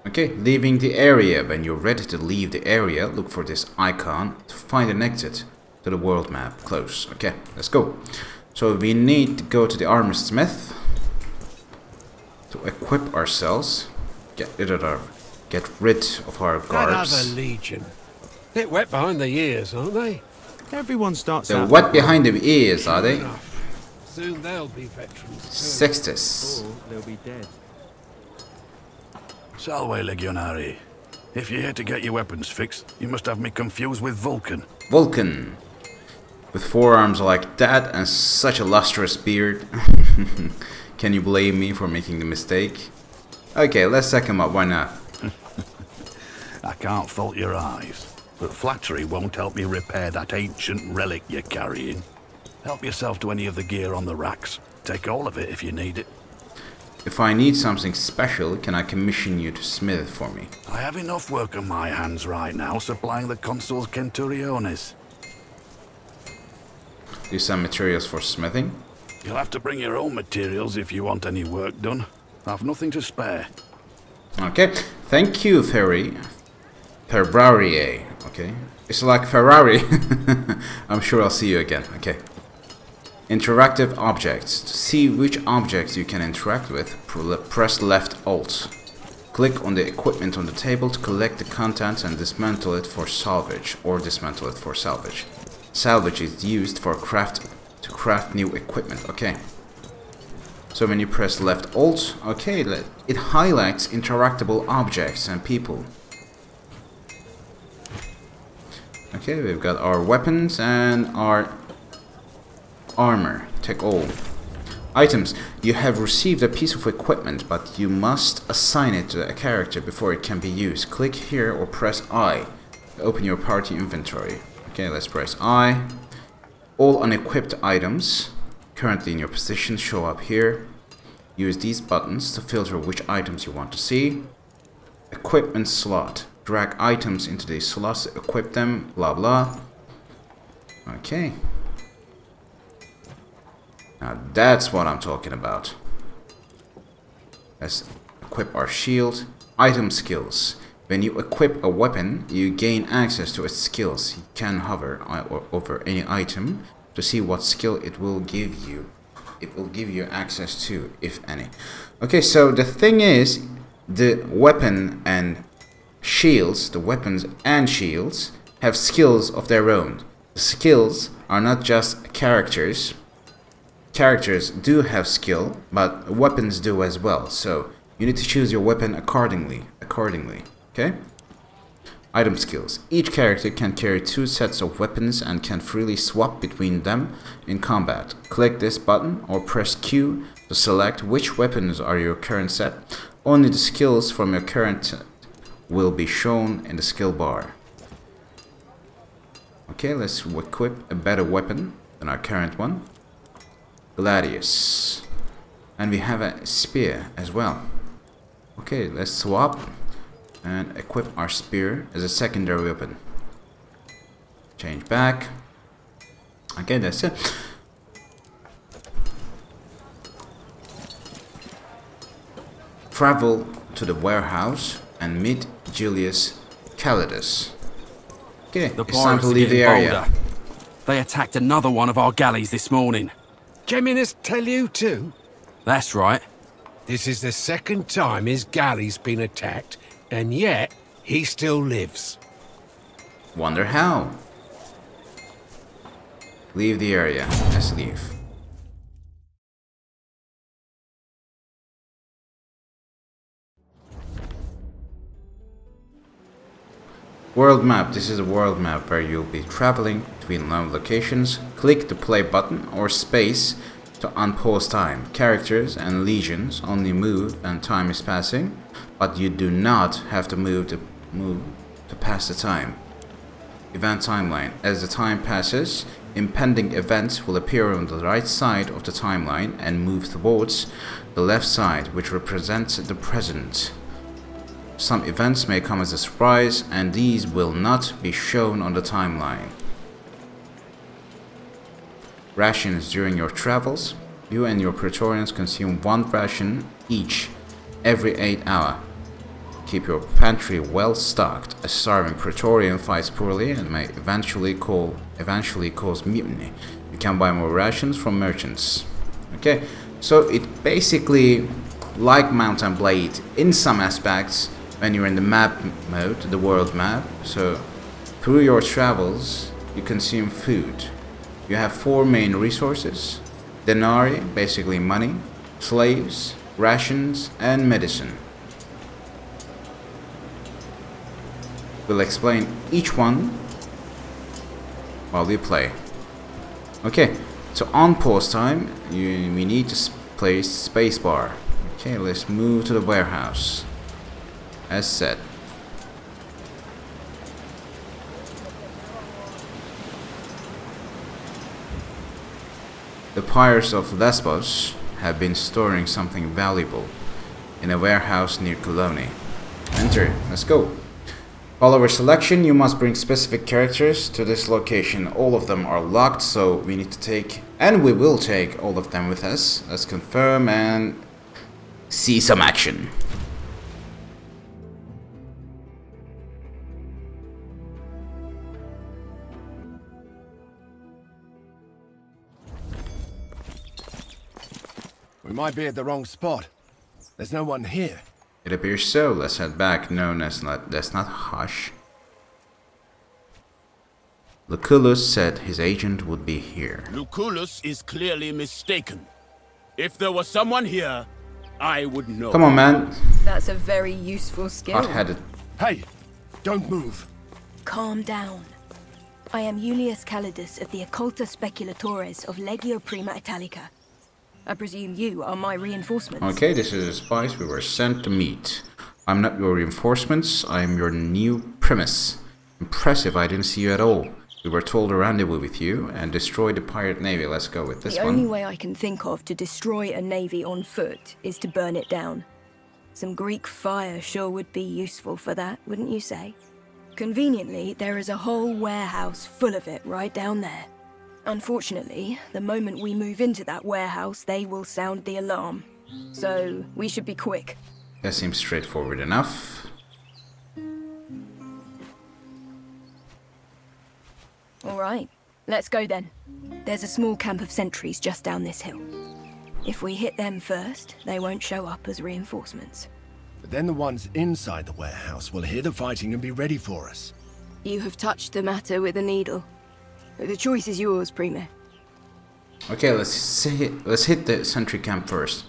Okay, leaving the area. When you're ready to leave the area, look for this icon to find an exit to the world map. Close. Okay, let's go. So we need to go to the armor smith to equip ourselves. Get rid of our garbs. Another legion. Bit wet behind the ears, aren't they? Everyone starts They're out wet behind the ears, are they? Soon they'll be veterans. Sextus. Or they'll be dead. Salve, Legionari. If you're here to get your weapons fixed, you must have me confused with Vulcan. Vulcan. With forearms like that and such a lustrous beard. Can you blame me for making a mistake? Okay, let's sack him up, why not? I can't fault your eyes, but flattery won't help me repair that ancient relic you're carrying. Help yourself to any of the gear on the racks. Take all of it if you need it. If I need something special, can I commission you to smith it for me? I have enough work on my hands right now supplying the consuls Centuriones. Do some materials for smithing? You'll have to bring your own materials if you want any work done. I've nothing to spare. Okay, thank you, Ferrari. Okay, it's like Ferrari. I'm sure I'll see you again. Okay. Interactive objects. To see which objects you can interact with, press left Alt. Click on the equipment on the table to collect the contents and dismantle it for salvage, or dismantle it for salvage. Salvage is used for to craft new equipment. Okay. So when you press left Alt, okay, it highlights interactable objects and people. Okay, we've got our weapons and our armor. Take all. Items. You have received a piece of equipment, but you must assign it to a character before it can be used. Click here or press I to open your party inventory. Okay, let's press I. All unequipped items currently in your position show up here. Use these buttons to filter which items you want to see. Equipment slot. Drag items into these slots to equip them, blah blah. Okay. Now that's what I'm talking about. Let's equip our shield. Item skills. When you equip a weapon, you gain access to its skills. You can hover over any item to see what skill it will give you. It will give you access to, if any. Okay, so the thing is, the weapon and shields, the weapons and shields, have skills of their own. The skills are not just characters. Characters do have skill, but weapons do as well. So you need to choose your weapon accordingly. Okay? Item skills. Each character can carry 2 sets of weapons and can freely swap between them in combat. Click this button or press Q to select which weapons are your current set. Only the skills from your current set will be shown in the skill bar. Okay, let's equip a better weapon than our current one. Gladius. And we have a spear as well. Okay, let's swap and equip our spear as a secondary weapon. Change back. Okay, that's it. Travel to the warehouse and meet Julius Calidus. Okay, it's time to leave the area. Bolder. They attacked another one of our galleys this morning. Geminus tell you too? That's right. This is the second time his galley's been attacked, and yet he still lives. Wonder how. Leave the area. Let's leave. World map. This is a world map where you'll be traveling between known locations. Click the play button or space to unpause time. Characters and legions only move when time is passing, but you do not have to move to pass the time. Event timeline. As the time passes, impending events will appear on the right side of the timeline and move towards the left side, which represents the present. Some events may come as a surprise, and these will not be shown on the timeline. Rations during your travels. You and your Praetorians consume 1 ration each every 8 hours. Keep your pantry well stocked. A starving Praetorian fights poorly and may eventually cause mutiny. You can buy more rations from merchants. Okay, so it basically like Mount and Blade in some aspects when you're in the map mode, the world map. So through your travels you consume food. You have 4 main resources: denarii, basically money, slaves, rations, and medicine. We'll explain each one while we play. Okay, so on pause time, we need to place spacebar. Okay, let's move to the warehouse. As said. The pirates of Lesbos have been storing something valuable in a warehouse near Cologne. Enter. Let's go. Follower selection. You must bring specific characters to this location. All of them are locked, so we need to take, and we will take all of them with us. Let's confirm and see some action. We might be at the wrong spot. There's no one here. It appears so. Let's head back. No, let's not hush. Legatus said his agent would be here. Lucullus is clearly mistaken. If there was someone here, I would know. Come on, man. That's a very useful skill. Hot-headed. Hey, don't move. Calm down. I am Julius Calidus of the Occulta Speculatores of Legio Prima Italica. I presume you are my reinforcements. Okay, this is the spies we were sent to meet. I'm not your reinforcements, I am your new premise. Impressive, I didn't see you at all. We were told to rendezvous with you and destroy the pirate navy. Let's go with this one. The only way I can think of to destroy a navy on foot is to burn it down. Some Greek fire sure would be useful for that, wouldn't you say? Conveniently, there is a whole warehouse full of it right down there. Unfortunately, the moment we move into that warehouse, they will sound the alarm. So, we should be quick. That seems straightforward enough. Alright, let's go then. There's a small camp of sentries just down this hill. If we hit them first, they won't show up as reinforcements. But then the ones inside the warehouse will hear the fighting and be ready for us. You have touched the matter with a needle. The choice is yours, Prime. Okay, let's hit the sentry camp first.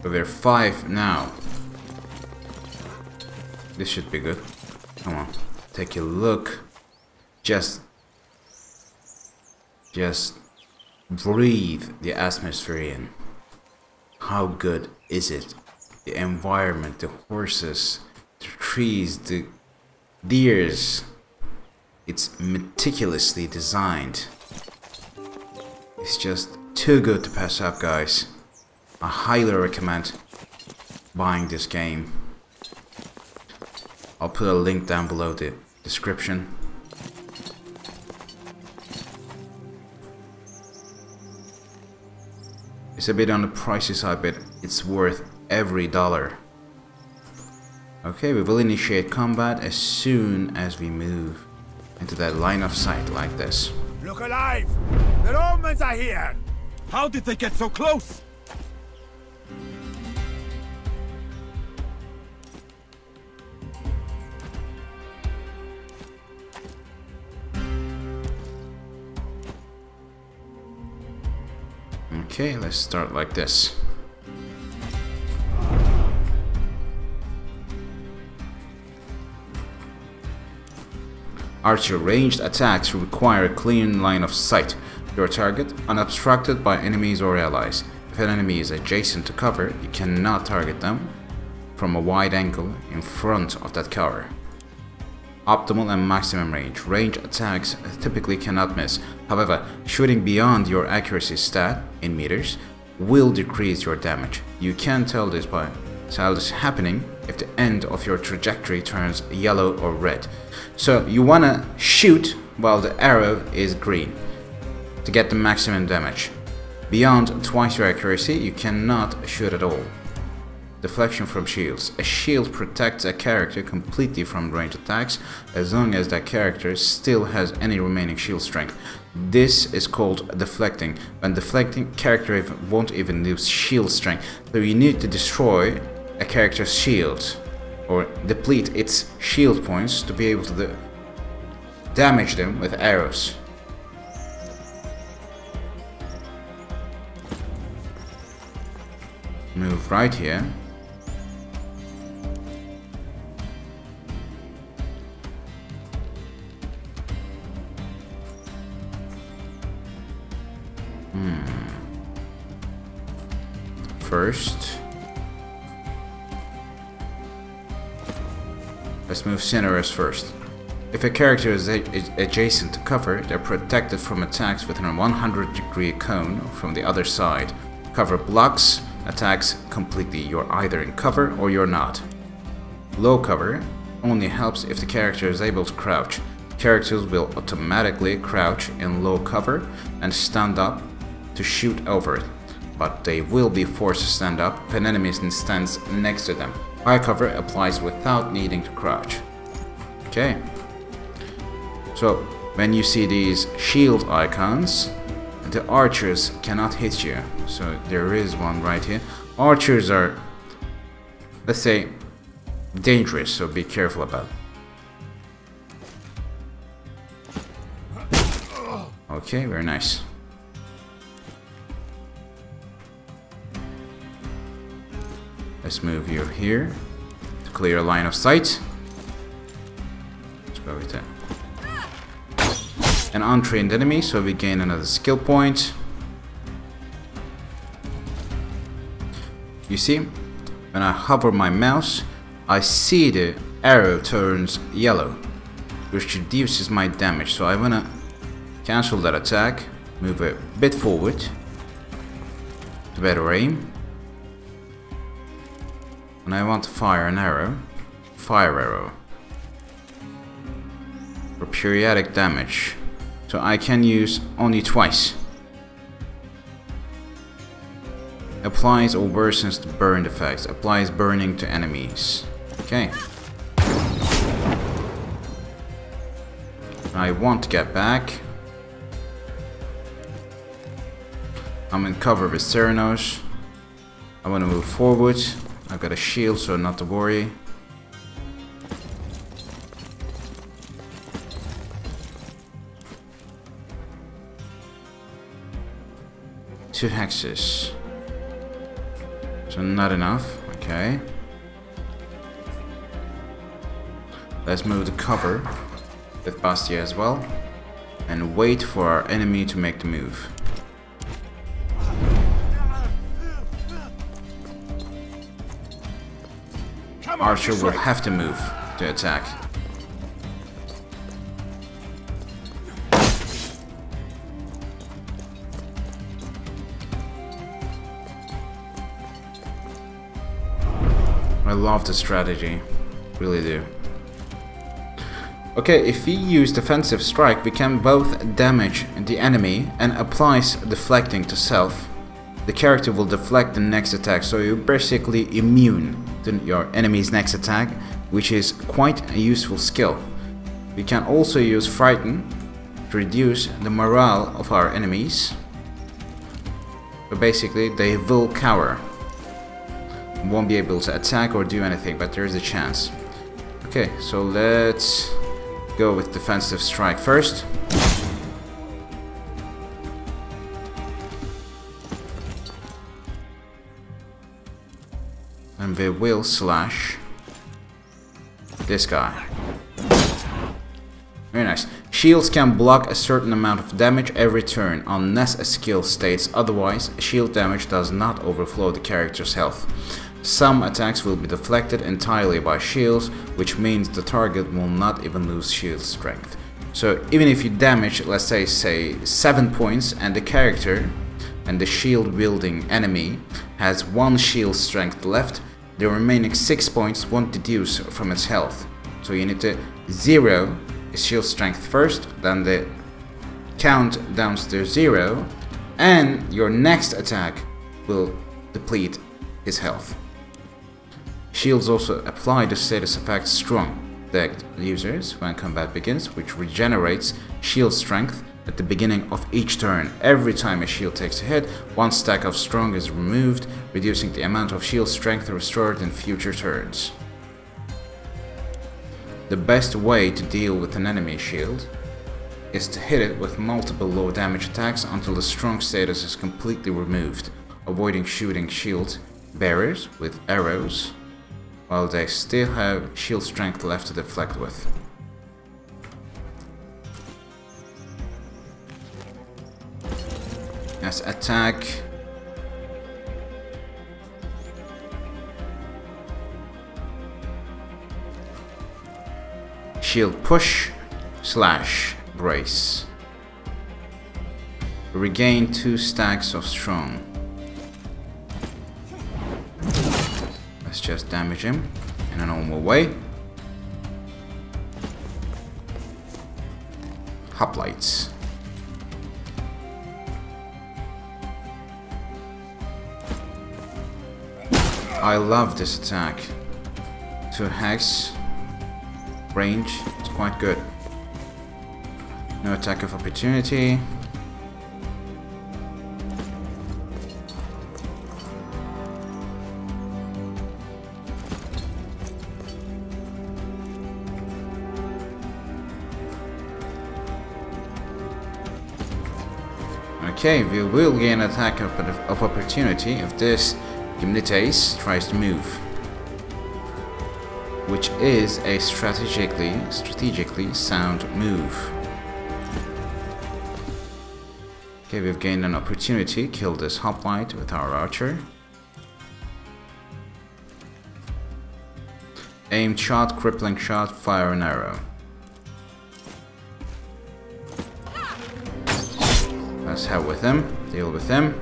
So there are 5 now. This should be good. Come on, take a look. Just breathe the atmosphere in. How good is it? The environment, the horses, the trees, the deers. It's meticulously designed. It's just too good to pass up, guys. I highly recommend buying this game. I'll put a link down below the description. It's a bit on the pricey side, but it's worth every dollar. Okay, we will initiate combat as soon as we move into that line of sight like this. Look alive! The Romans are here! How did they get so close? Okay, let's start like this. Archer, ranged attacks require a clean line of sight. Your target unobstructed by enemies or allies. If an enemy is adjacent to cover, you cannot target them from a wide angle in front of that cover. Optimal and maximum range. Range attacks typically cannot miss. However, shooting beyond your accuracy stat in meters will decrease your damage. You can tell this happening if the end of your trajectory turns yellow or red. So you wanna shoot while the arrow is green to get the maximum damage. Beyond twice your accuracy, you cannot shoot at all. Deflection from shields. A shield protects a character completely from ranged attacks as long as that character still has any remaining shield strength. This is called deflecting. When deflecting, character won't even lose shield strength. So you need to destroy a character's shield or deplete its shield points to be able to damage them with arrows. Move right here. First, let's move Cineros first. If a character is adjacent to cover, they're protected from attacks within a 100-degree cone from the other side. Cover blocks attacks completely. You're either in cover or you're not. Low cover only helps if the character is able to crouch. Characters will automatically crouch in low cover and stand up to shoot over it, but they will be forced to stand up if an enemy stands next to them. High cover applies without needing to crouch. Okay. So, when you see these shield icons, the archers cannot hit you. So, there is one right here. Archers are, let's say, dangerous, so be careful about it. Okay, very nice. Let's move you here to clear a line of sight. Let's go with that. An untrained enemy, so we gain another skill point. You see, when I hover my mouse, I see the arrow turns yellow, which reduces my damage. So I wanna cancel that attack, move a bit forward to better aim, and I want to fire an arrow, fire arrow, for periodic damage. So I can use only twice. Applies or worsens the burn effects. Applies burning to enemies. Okay. I want to get back. I'm in cover with Ceranos. I want to move forward. I've got a shield, so not to worry. Two hexes. So not enough. Okay. Let's move the cover with Bastia as well. And wait for our enemy to make the move. Archer will have to move to attack. I love the strategy, really do. Okay, if we use defensive strike, we can both damage the enemy and applies deflecting to self. The character will deflect the next attack, so you're basically immune to your enemy's next attack, which is quite a useful skill. We can also use frighten to reduce the morale of our enemies, but basically they will cower. Won't be able to attack or do anything, but there is a chance. Okay, so let's go with defensive strike first. And we will slash this guy. Very nice. Shields can block a certain amount of damage every turn unless a skill states otherwise. Shield damage does not overflow the character's health. Some attacks will be deflected entirely by shields, which means the target will not even lose shield strength. So even if you damage, let's say 7 points, and the character and the shield wielding enemy has 1 shield strength left, the remaining 6 points won't deduce from its health. So you need to 0 its shield strength first, then the count down to 0, and your next attack will deplete his health. Shields also apply the status effect strong decked users when combat begins, which regenerates shield strength at the beginning of each turn. Every time a shield takes a hit, 1 stack of strong is removed, reducing the amount of shield strength restored in future turns. The best way to deal with an enemy shield is to hit it with multiple low damage attacks until the strong status is completely removed, avoiding shooting shield bearers with arrows while they still have shield strength left to deflect with. As attack, shield push slash brace. Regain 2 stacks of strong. Let's just damage him in a normal way. Hoplites. I love this attack. 2 hex range, it's quite good. No attack of opportunity. Okay, we will gain attack of opportunity if this Gimnites tries to move, which is a strategically sound move. Okay, we've gained an opportunity. Kill this hoplite with our archer. Aimed shot, crippling shot, fire an arrow. Let's head with him, deal with him,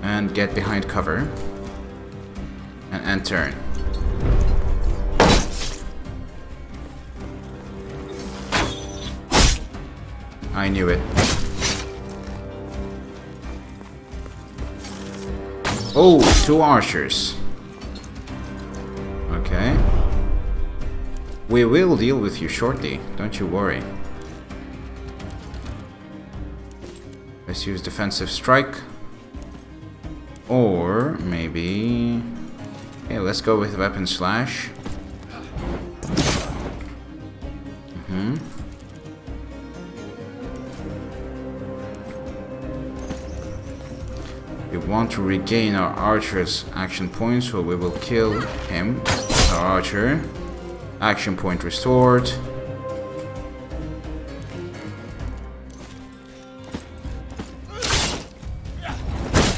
and get behind cover. And end turn. I knew it. Oh, 2 archers. Okay. We will deal with you shortly, don't you worry. Let's use defensive strike. Or maybe... Okay, let's go with weapon slash. We want to regain our archer's action points, so we will kill him. Our archer. Action point restored.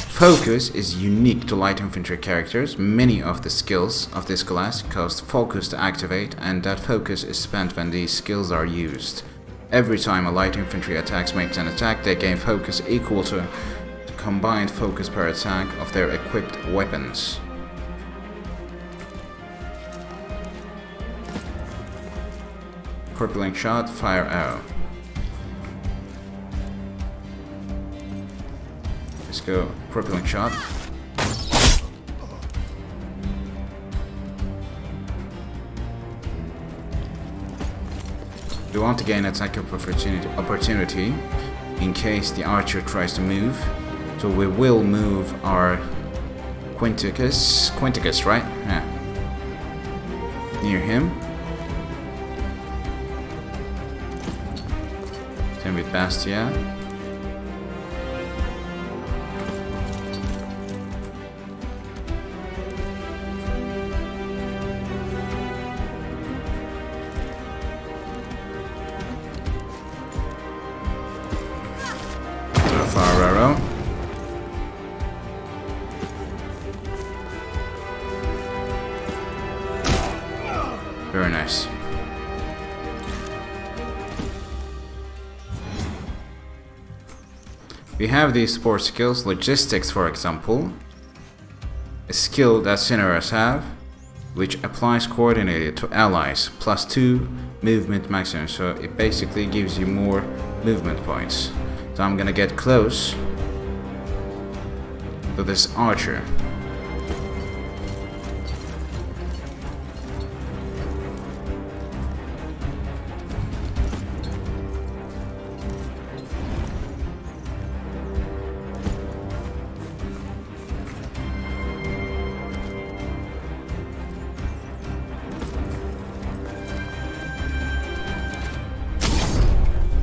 Focus is unique to light infantry characters. Many of the skills of this class cost focus to activate, and that focus is spent when these skills are used. Every time a light infantry attack makes an attack, they gain focus equal to the combined focus per attack of their equipped weapons. Crippling shot, fire arrow. Let's go, crippling shot. We want to gain attack of opportunity in case the archer tries to move. So we will move our Quinticus, right? Yeah. Near him. Same with Bastia. Very nice. We have these sports skills, logistics for example, a skill that Cineros have, which applies coordinated to allies, +2 movement maximum, so it basically gives you more movement points. So I'm gonna get close to this archer.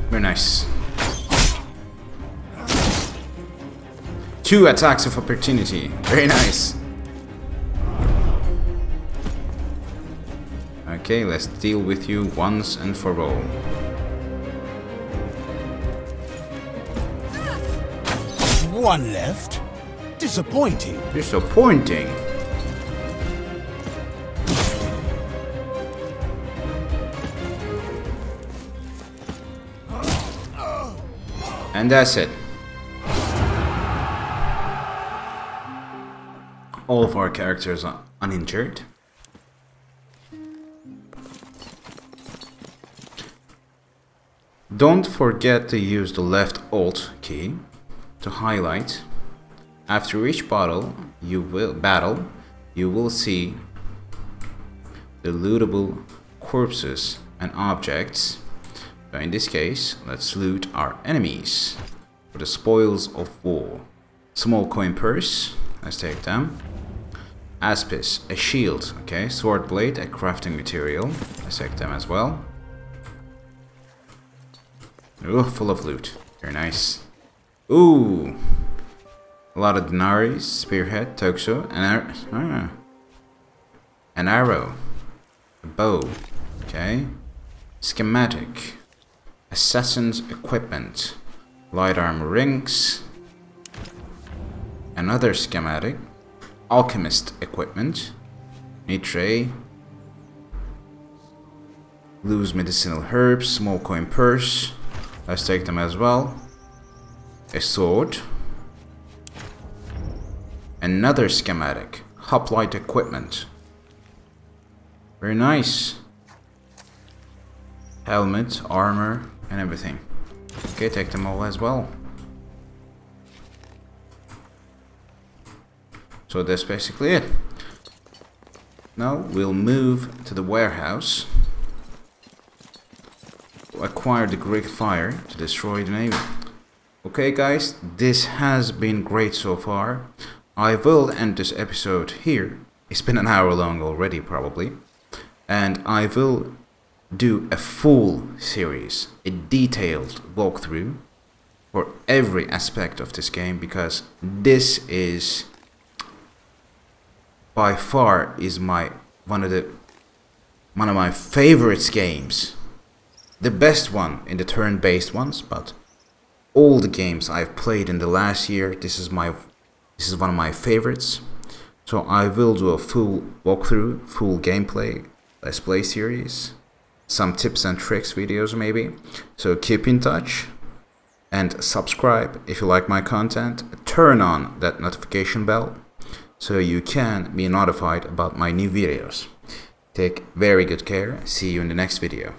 Very nice. 2 attacks of opportunity. Very nice. Okay, let's deal with you once and for all. One left. Disappointing. Disappointing. And that's it. All of our characters are uninjured. Don't forget to use the left Alt key to highlight. After each battle, you will see the lootable corpses and objects. So in this case, let's loot our enemies for the spoils of war. Small coin purse, let's take them. Aspis, a shield, okay. Sword blade, a crafting material, let's take them as well. Ooh, full of loot, very nice. Ooh, a lot of denarii, spearhead, toxo, an arrow, a bow, okay. Schematic, assassin's equipment, light armor rings, another schematic, alchemist equipment, tray, loose medicinal herbs, small coin purse, let's take them as well, a sword, another schematic, hoplite equipment, very nice, helmet, armor, and everything. Okay, take them all as well. So that's basically it. Now we'll move to the warehouse to acquire the Greek fire to destroy the navy. Okay guys, this has been great so far. I will end this episode here. It's been an hour long already probably. And I will do a full series, a detailed walkthrough for every aspect of this game, because this is by far is one of my favorite games. The best one in the turn-based ones, but all the games I've played in the last year, this is one of my favorites. So I will do a full walkthrough, full gameplay, let's play series, some tips and tricks videos maybe. So keep in touch and subscribe if you like my content. Turn on that notification bell so you can be notified about my new videos. Take very good care. See you in the next video.